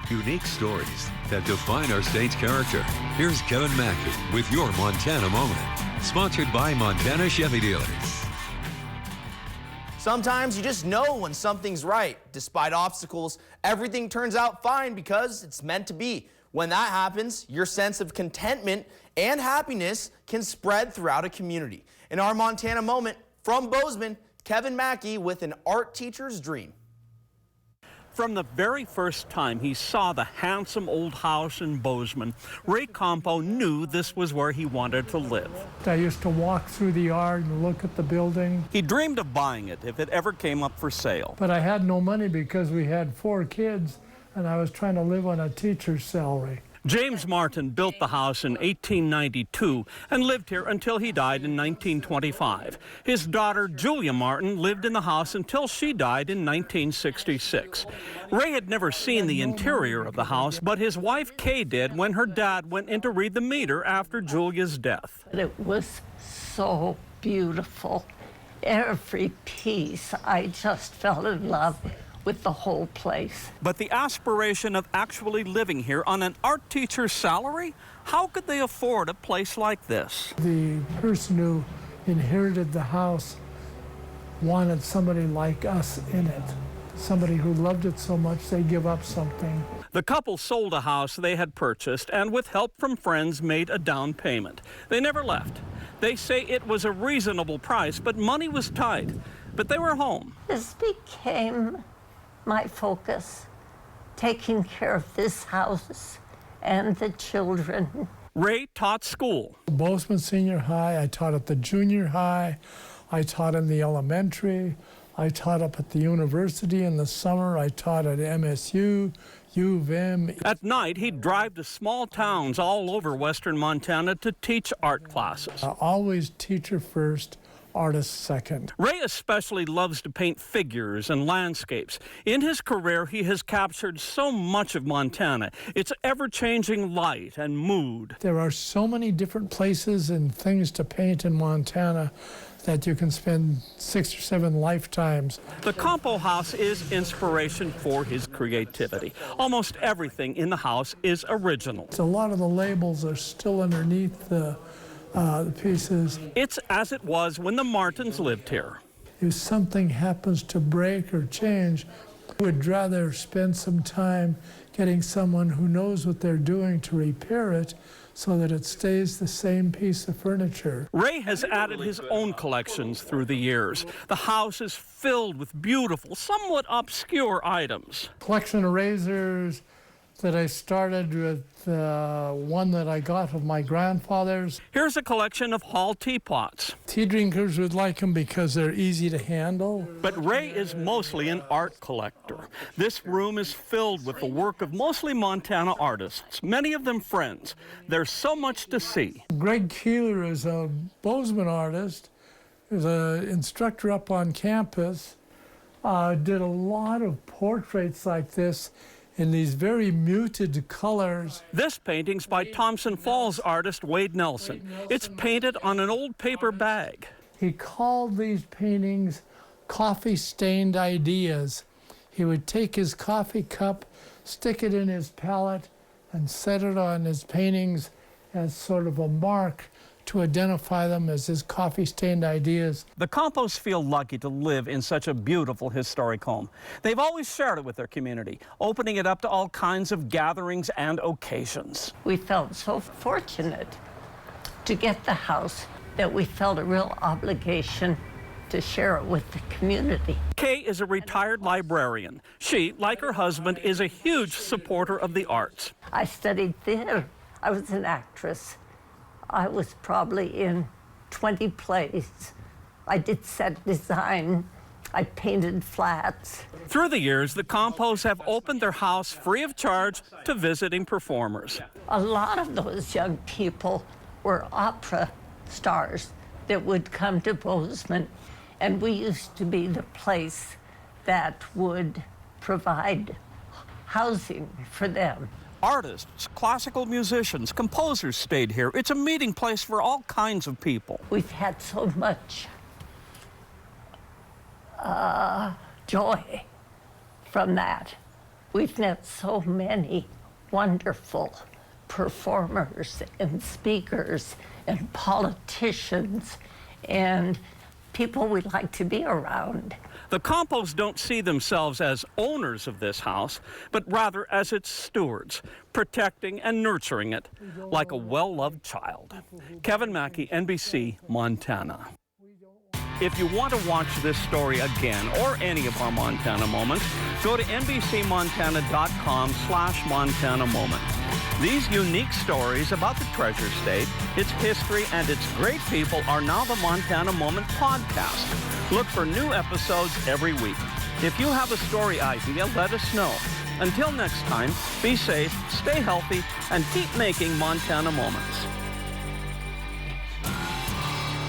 Unique stories that define our state's character. Here's Kevin Mackey with your Montana Moment. Sponsored by Montana Chevy Dealers. Sometimes you just know when something's right. Despite obstacles, everything turns out fine because it's meant to be. When that happens, your sense of contentment and happiness can spread throughout a community. In our Montana Moment, from Bozeman, Kevin Mackey with an art teacher's dream. From the very first time he saw the handsome old house in Bozeman, Ray Campo knew this was where he wanted to live. I used to walk through the yard and look at the building. He dreamed of buying it if it ever came up for sale. But I had no money because we had 4 kids and I was trying to live on a teacher's salary. James Martin built the house in 1892 and lived here until he died in 1925. His daughter, Julia Martin, lived in the house until she died in 1966. Ray had never seen the interior of the house, but his wife, Kay, did when her dad went in to read the meter after Julia's death. It was so beautiful. Every piece, I just fell in love with the whole place. But the aspiration of actually living here on an art teacher's salary? How could they afford a place like this? The person who inherited the house wanted somebody like us in it. Somebody who loved it so much they give up something. The couple sold a house they had purchased and with help from friends made a down payment. They never left. They say it was a reasonable price, but money was tight. But they were home. This became my focus, taking care of this house and the children. Ray taught school. Bozeman Senior High, I taught at the junior high, I taught in the elementary, I taught up at the university in the summer, I taught at MSU, U of M. At night, he'd drive to small towns all over western Montana to teach art classes. Always teacher first, artist second. Ray especially loves to paint figures and landscapes. In his career, he has captured so much of Montana, its ever-changing light and mood. There are so many different places and things to paint in Montana that you can spend 6 or 7 lifetimes. The Campo house is inspiration for his creativity. Almost everything in the house is original. A lot of the labels are still underneath the pieces. It's as it was when the Martins lived here. If something happens to break or change, I would rather spend some time getting someone who knows what they're doing to repair it so that it stays the same piece of furniture. Ray has added his own collections through the years. The house is filled with beautiful, somewhat obscure items. Collection of razors that I started with one that I got of my grandfather's. Here's a collection of hall teapots. Tea drinkers would like them because they're easy to handle. But Ray is mostly an art collector. This room is filled with the work of mostly Montana artists, many of them friends. There's so much to see. Greg Keeler is a Bozeman artist. He's an instructor up on campus. Did a lot of portraits like this in these very muted colors. This painting's by Thompson Falls artist Wade Nelson. It's painted on an old paper bag. He called these paintings coffee-stained ideas. He would take his coffee cup, stick it in his palette, and set it on his paintings as sort of a mark to identify them as his coffee-stained ideas. The Campos feel lucky to live in such a beautiful historic home. They've always shared it with their community, opening it up to all kinds of gatherings and occasions. We felt so fortunate to get the house that we felt a real obligation to share it with the community. Kay is a retired librarian. She, like her husband, is a huge supporter of the arts. I studied theater. I was an actress. I was probably in 20 plays. I did set design. I painted flats. Through the years, the Campos have opened their house free of charge to visiting performers. A lot of those young people were opera stars that would come to Bozeman, and we used to be the place that would provide housing for them. Artists, classical musicians, composers stayed here. It's a meeting place for all kinds of people. We've had so much joy from that. We've met so many wonderful performers and speakers and politicians and people we'd like to be around. The Campos don't see themselves as owners of this house, but rather as its stewards, protecting and nurturing it like a well-loved child. Kevin Mackey, NBC, Montana. If you want to watch this story again or any of our Montana moments, go to NBCMontana.com/Montana Moment. These unique stories about the Treasure State, its history, and its great people are now the Montana Moment podcast. Look for new episodes every week. If you have a story idea, let us know. Until next time, be safe, stay healthy, and keep making Montana Moments.